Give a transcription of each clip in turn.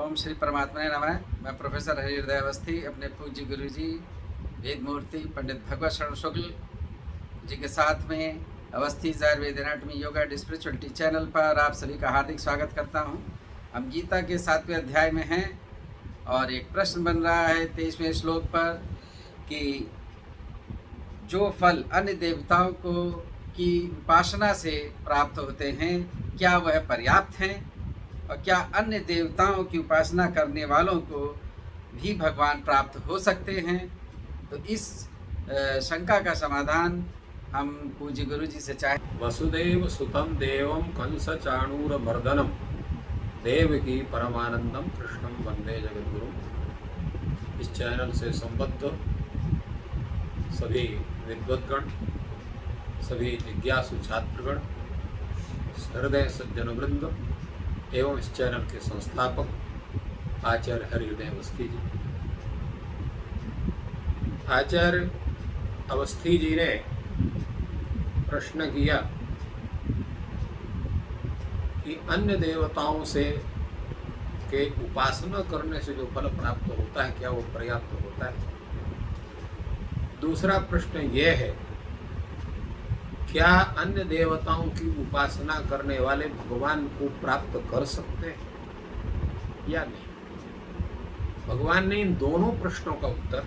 ओम श्री परमात्मा नमः। मैं प्रोफेसर हरिहृदय अवस्थी अपने पूज्य गुरु जी वेद मूर्ति पंडित भगवत शरण शुक्ल जी के साथ में Awasthi Ayurveda anatomy yoga and spirituality channel पर आप सभी का हार्दिक स्वागत करता हूं। हम गीता के 7वें अध्याय में हैं और एक प्रश्न बन रहा है 23वें श्लोक पर कि जो फल अन्य देवताओं को की उपासना से प्राप्त होते हैं क्या वह पर्याप्त हैं और क्या अन्य देवताओं की उपासना करने वालों को भी भगवान प्राप्त हो सकते हैं। तो इस शंका का समाधान हम पूज्य गुरु जी से चाहें। वसुदेव सुतम देवम कंस चाणूरमर्दनम देवकी परमानंदम कृष्णम वंदे जगद्गुरु। इस चैनल से संबद्ध सभी विद्वद्गण, सभी जिज्ञासु छात्रगण, हृदय सज्जन वृंद एवं इस चैनल के संस्थापक आचार्य हरिहृदय अवस्थी जी। आचार्य अवस्थी जी ने प्रश्न किया कि अन्य देवताओं से के उपासना करने से जो फल प्राप्त होता है क्या वो पर्याप्त होता है। दूसरा प्रश्न यह है, क्या अन्य देवताओं की उपासना करने वाले भगवान को प्राप्त कर सकते हैं या नहीं। भगवान ने इन दोनों प्रश्नों का उत्तर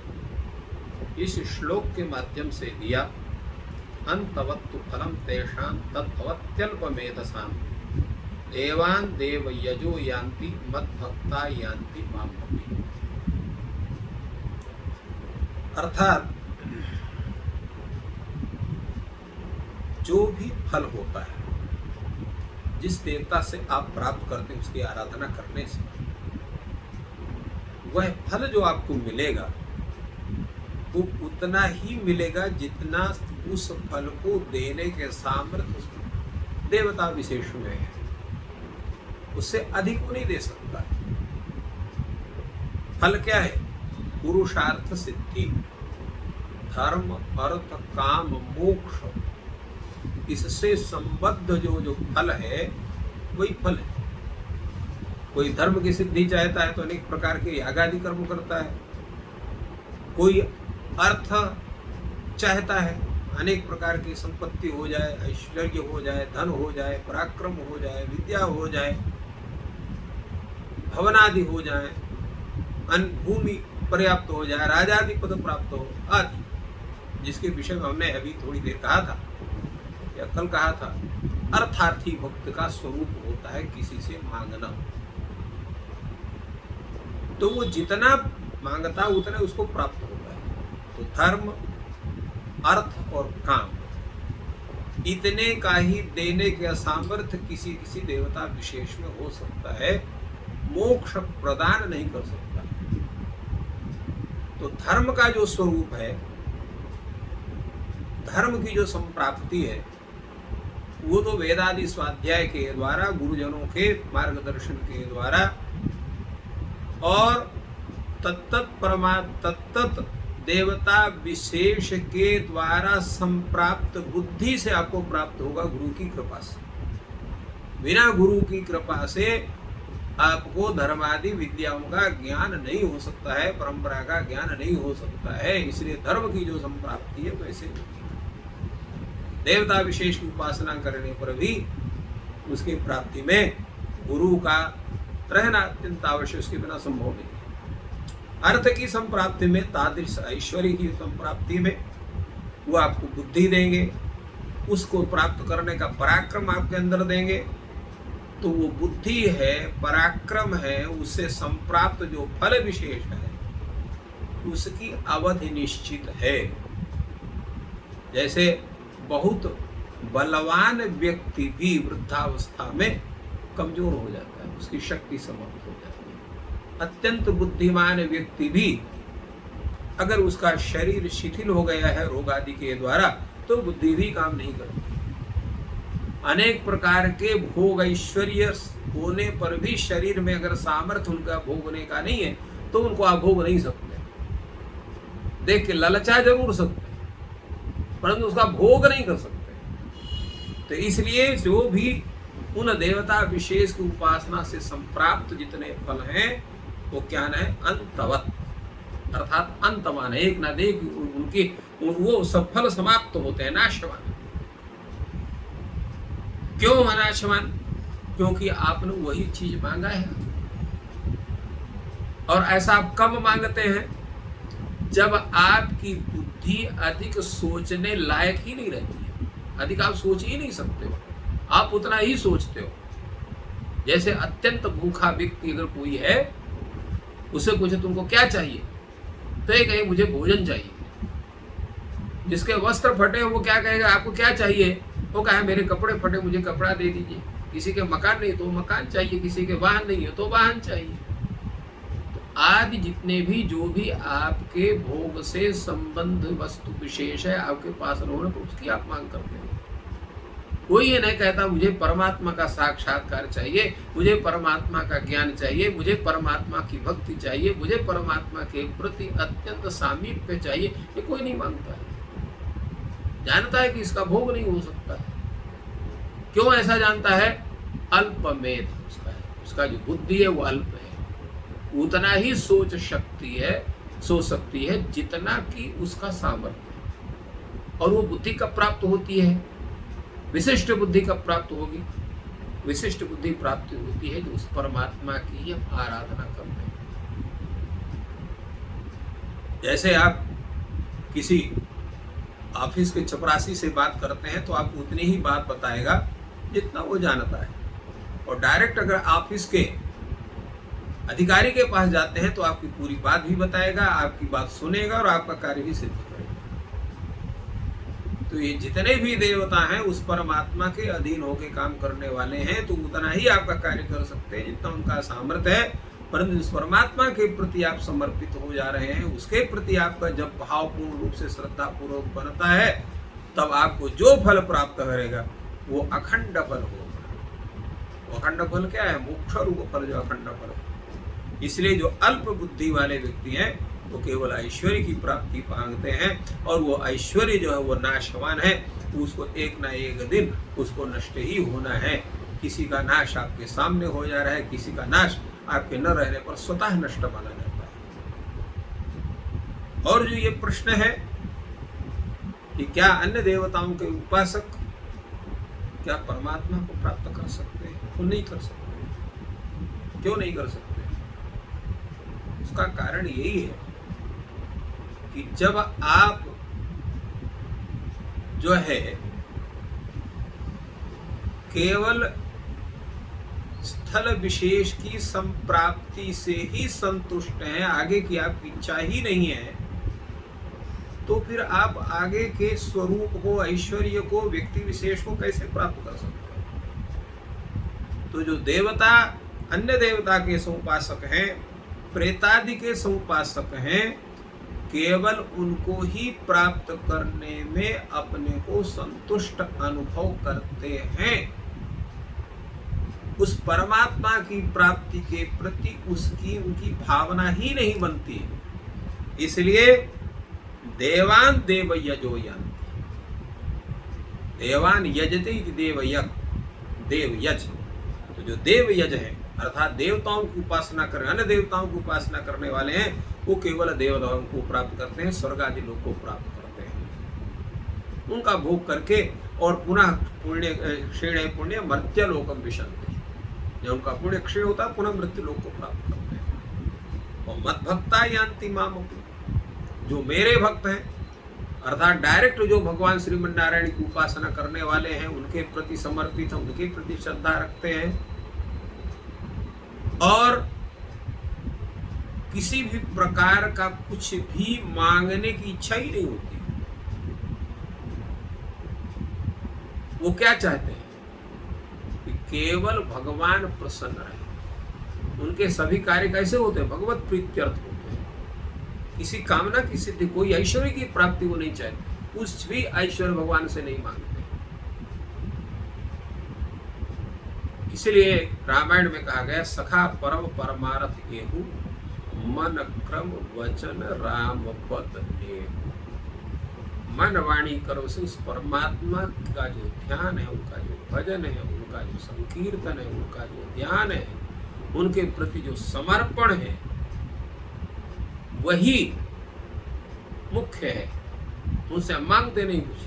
इस श्लोक के माध्यम से दिया। अंतवत्तु फलम तेषां तद्भवत्यल्पमेधसां देवान् देवयजो यान्ति मद्भक्ता यान्ति मां भक्ति। अर्थात जो भी फल होता है जिस देवता से आप प्राप्त करते हैं उसकी आराधना करने से वह फल जो आपको मिलेगा वो उतना ही मिलेगा जितना उस फल को देने के सामर्थ्य देवता विशेष में है। उससे अधिक वो नहीं दे सकता। फल क्या है? पुरुषार्थ सिद्धि, धर्म, अर्थ, काम, मोक्ष, इससे संबद्ध जो फल है वही फल है। कोई धर्म की सिद्धि चाहता है तो अनेक प्रकार के यागादि कर्म करता है। कोई अर्थ चाहता है, अनेक प्रकार की संपत्ति हो जाए, ऐश्वर्य हो जाए, धन हो जाए, पराक्रम हो जाए, विद्या हो जाए, भवनादि हो जाए, अन्न भूमि पर्याप्त हो जाए, राजादि पद प्राप्त हो आदि, जिसके विषय में हमने अभी थोड़ी देर कहा था या कल कहा था। अर्थार्थी भक्त का स्वरूप होता है किसी से मांगना। तो वो जितना मांगता उतना उसको प्राप्त होता है। तो धर्म, अर्थ और काम इतने का ही देने के सामर्थ्य किसी देवता विशेष में हो सकता है, मोक्ष प्रदान नहीं कर सकता। तो धर्म का जो स्वरूप है, धर्म की जो संप्राप्ति है, वो तो वेदादि स्वाध्याय के द्वारा, गुरुजनों के मार्गदर्शन के द्वारा और तत्त देवता विशेष के द्वारा संप्राप्त बुद्धि से आपको प्राप्त होगा, गुरु की कृपा से। बिना गुरु की कृपा से आपको धर्मादि विद्याओं का ज्ञान नहीं हो सकता है, परंपरा का ज्ञान नहीं हो सकता है। इसलिए धर्म की जो संप्राप्ति है वैसे देवता विशेष की उपासना करने पर भी उसकी प्राप्ति में गुरु का रहना अत्यंत आवश्यक, उसके बिना संभव नहीं। अर्थ की संप्राप्ति में, तादृश ऐश्वर्य की संप्राप्ति में वो आपको बुद्धि देंगे, उसको प्राप्त करने का पराक्रम आपके अंदर देंगे। तो वो बुद्धि है, पराक्रम है, उससे संप्राप्त जो फल विशेष है उसकी अवधि निश्चित है। जैसे बहुत बलवान व्यक्ति भी वृद्धावस्था में कमजोर हो जाता है, उसकी शक्ति समाप्त हो जाती है। अत्यंत बुद्धिमान व्यक्ति भी अगर उसका शरीर शिथिल हो गया है रोग आदि के द्वारा तो बुद्धि भी काम नहीं करती। अनेक प्रकार के भोग ऐश्वर्य होने पर भी शरीर में अगर सामर्थ्य उनका भोगने का नहीं है तो उनको आप भोग नहीं सकते। देख के ललचा जरूर सकते परंतु उसका भोग नहीं कर सकते। तो इसलिए जो भी उन देवता विशेष की उपासना से संप्राप्त जितने फल हैं वो क्या है, अंतवत, अर्थात अंतमान, एक ना देख उनकी वो सब फल समाप्त होते हैं, नाशवान। क्यों नाशवान? क्योंकि आपने वही चीज मांगा है। और ऐसा आप कब मांगते हैं? जब आपकी बुद्धि अधिक सोचने लायक ही नहीं रहती है, अधिक आप सोच ही नहीं सकते हो, आप उतना ही सोचते हो। जैसे अत्यंत भूखा व्यक्ति अगर कोई है, उसे पूछे तुमको क्या चाहिए, तो ये कहे मुझे भोजन चाहिए। जिसके वस्त्र फटे वो क्या कहेगा, आपको क्या चाहिए? वो कहे मेरे कपड़े फटे, मुझे कपड़ा दे दीजिए। किसी के मकान नहीं तो मकान चाहिए, किसी के वाहन नहीं है तो वाहन चाहिए। तो आदि जितने भी जो भी आपके भोग से संबंध वस्तु विशेष है आपके पास होने पर उसकी आप मांग करते हैं। कोई ये नहीं कहता मुझे परमात्मा का साक्षात्कार चाहिए, मुझे परमात्मा का ज्ञान चाहिए, मुझे परमात्मा की भक्ति चाहिए, मुझे परमात्मा के प्रति अत्यंत सामीप्य चाहिए, ये कोई नहीं मांगता है। जानता है कि इसका भोग नहीं हो सकता है। क्यों ऐसा जानता है? अल्पमेध उसका है, उसका जो बुद्धि है वो अल्प है, उतना ही सोच सकती है जितना कि उसका सामर्थ्य। और वो बुद्धि कब प्राप्त होती है? विशिष्ट बुद्धि कब प्राप्त होगी? विशिष्ट बुद्धि प्राप्ति होती है जो उस परमात्मा की हम आराधना करते हैं। जैसे आप किसी ऑफिस के चपरासी से बात करते हैं तो आपको उतनी ही बात बताएगा जितना वो जानता है, और डायरेक्ट अगर ऑफिस के अधिकारी के पास जाते हैं तो आपकी पूरी बात भी बताएगा, आपकी बात सुनेगा और आपका कार्य भी सिद्ध करेगा। तो ये जितने भी देवता हैं उस परमात्मा के अधीन होकर काम करने वाले हैं, तो उतना ही आपका कार्य कर सकते हैं जितना उनका सामर्थ्य है। परंतु उस परमात्मा के प्रति आप समर्पित हो जा रहे हैं, उसके प्रति आपका जब भावपूर्ण रूप से श्रद्धा पूर्वक बनता है, तब आपको जो फल प्राप्त करेगा वो अखंड फल होगा। अखंड फल क्या है? मोक्ष रूप फल, जो अखंड फल है। इसलिए जो अल्प बुद्धि वाले व्यक्ति हैं वो केवल ऐश्वर्य की प्राप्ति मांगते हैं, और वो ऐश्वर्य जो है वो नाशवान है, उसको एक ना एक दिन उसको नष्ट ही होना है। किसी का नाश आपके सामने हो जा रहा है, किसी का नाश आपके न रहने पर स्वतः नष्ट माना जाता है। और जो ये प्रश्न है कि क्या अन्य देवताओं के उपासक क्या परमात्मा को प्राप्त कर सकते हैं? वो नहीं कर सकते। क्यों नहीं कर सकते? उसका कारण यही है कि जब आप जो है केवल स्थल विशेष की संप्राप्ति से ही संतुष्ट हैं, आगे की आपकी इच्छा ही नहीं है, तो फिर आप आगे के स्वरूप को, ऐश्वर्य को, व्यक्ति विशेष को कैसे प्राप्त कर सकते हैं? तो जो देवता अन्य देवता के समुपासक हैं, प्रेतादि के समुपासक हैं, केवल उनको ही प्राप्त करने में अपने को संतुष्ट अनुभव करते हैं। उस परमात्मा की प्राप्ति के प्रति उनकी भावना ही नहीं बनती है। इसलिए देवान देव यजो यन्ति, देवान यजते देव यज। तो जो देव यज है अर्थात देवताओं की उपासना करने, अन्य देवताओं की उपासना करने वाले हैं, वो केवल देवताओं को प्राप्त करते हैं, स्वर्ग आदि लोग को प्राप्त करते हैं, उनका भोग करके, और पुनः पुण्य क्षीणे पुण्य मर्त्य लोकम विशन्ति। जब उनका पुण्य क्षय होता है पुनः मृत्यु लोक को प्राप्त करते हैं। और मत भक्ता यान्ति मामपि, जो मेरे भक्त हैं अर्थात डायरेक्ट जो भगवान श्रीमन नारायण की उपासना करने वाले हैं, उनके प्रति समर्पित हैं, उनके प्रति श्रद्धा रखते हैं, और किसी भी प्रकार का कुछ भी मांगने की इच्छा ही नहीं होती। वो क्या चाहते हैं कि केवल भगवान प्रसन्न रहे। उनके सभी कार्य कैसे होते हैं? भगवत प्रीत्यर्थ होते हैं। किसी कामना की सिद्धि, कोई ऐश्वर्य की प्राप्ति वो नहीं चाहते, कुछ भी ऐश्वर्य भगवान से नहीं मांगते। इसलिए रामायण में कहा गया, सखा परम परमारथ एहु, मन क्रम वचन राम पद नेहु। मन वाणी करो से उस परमात्मा का जो ध्यान है, उनका जो भजन है, उनका उनका जो संकीर्तन है, उनका जो ध्यान है, उनके प्रति जो समर्पण है, वही मुख्य है। उनसे हम मांगते नहीं कुछ,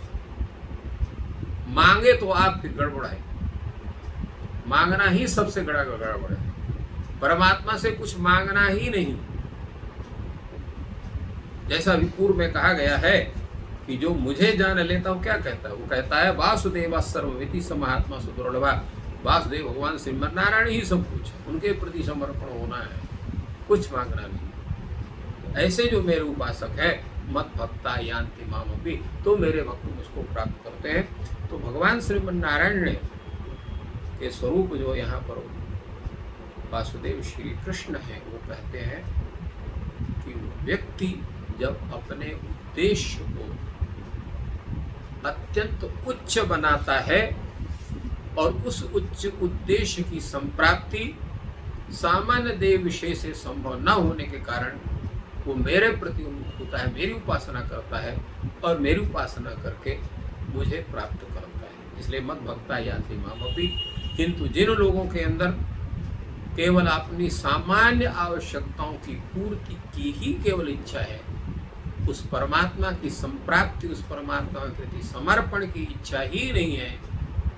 मांगे तो आप फिर गड़बड़ है। मांगना ही सबसे गड़बड़ है। परमात्मा से कुछ मांगना ही नहीं। जैसा अभी पूर्व में कहा गया है कि जो मुझे जान लेता हूं, क्या कहता है? वो कहता है वासुदेव सर्वमिति स महात्मा सुदृढ़वा। वासुदेव भगवान श्री नारायण ही सब कुछ है, उनके प्रति समर्पण होना है, कुछ मांगना नहीं। ऐसे जो मेरे उपासक है, मत भक्ता यान्ति मामपि, तो मेरे भक्त मुझको प्राप्त करते हैं। तो भगवान श्रीमन नारायण ने के स्वरूप जो यहाँ पर वासुदेव श्री कृष्ण है, वो कहते हैं कि व्यक्ति जब अपने उद्देश्य को अत्यंत उच्च बनाता है और उस उच्च उद्देश्य की संप्राप्ति सामान्य देव विषय से संभव न होने के कारण वो मेरे प्रति उन्मुख होता है, मेरी उपासना करता है और मेरी उपासना करके मुझे प्राप्त करता है। इसलिए मत भक्ता यान्ति मामपि। किंतु जिन लोगों के अंदर केवल अपनी सामान्य आवश्यकताओं की पूर्ति की ही केवल इच्छा है, उस परमात्मा की संप्राप्ति, उस परमात्मा के प्रति समर्पण की इच्छा ही नहीं है,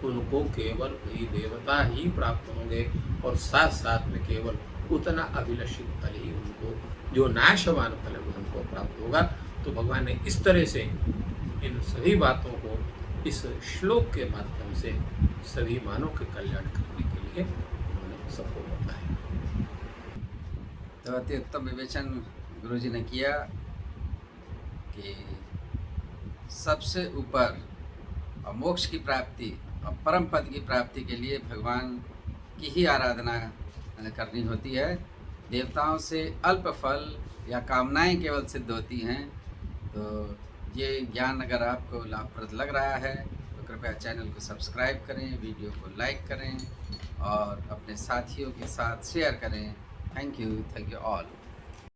उनको केवल वही देवता ही प्राप्त होंगे और साथ साथ में केवल उतना अभिलषित फल ही उनको, जो नाशवान फल है, उनको प्राप्त होगा। तो भगवान ने इस तरह से इन सभी बातों को इस श्लोक के माध्यम से सभी मानव के कल्याण करने के लिए उन्होंने सबको बताया। तो अति उत्तम विवेचन गुरुजी ने किया कि सबसे ऊपर और मोक्ष की प्राप्ति और परम पद की प्राप्ति के लिए भगवान की ही आराधना करनी होती है। देवताओं से अल्प फल या कामनाएं केवल सिद्ध होती हैं। तो ये ज्ञान अगर आपको लाभप्रद लग रहा है तो कृपया चैनल को सब्सक्राइब करें, वीडियो को लाइक करें और अपने साथियों के साथ शेयर करें। Thank you all.